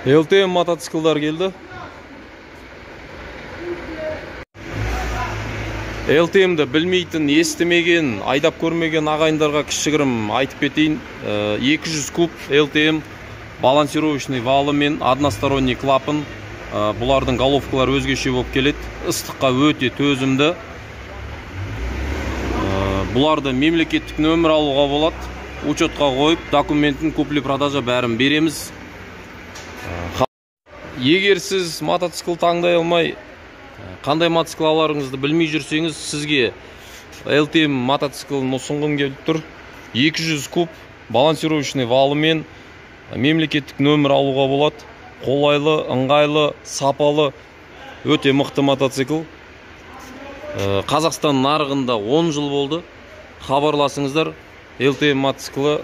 LTM мотоциклдар келді. LTM'ді білмейтін, естімеген, айдап көрмеген ағайындарға кішігірім айтып кетейін. 200 куб LTM балансировочный валы мен односторонний клапан. Бұлардың головкалары өзгеше болып келеді. Ыстыққа өте төзімді. Бұларды мемлекеттік нөмір алуға болады. Учетқа қойып, документін купли-продажа бәрін береміз. Егер сіз мотоцикл таңдай алмай, қандай мотоцикл аларыңызды білмей жүрсеңіз, сізге LTM мотоциклін ұсынғым келіп тұр. 200 куб балансировочный валымен мемлекеттік нөмір алуға болады. Қолайлы, ыңғайлы, сапалы, өте мықты мотоцикл. Қазақстан нарығында 10 жыл болды. Хабарласыңыздар. LTM мотоциклі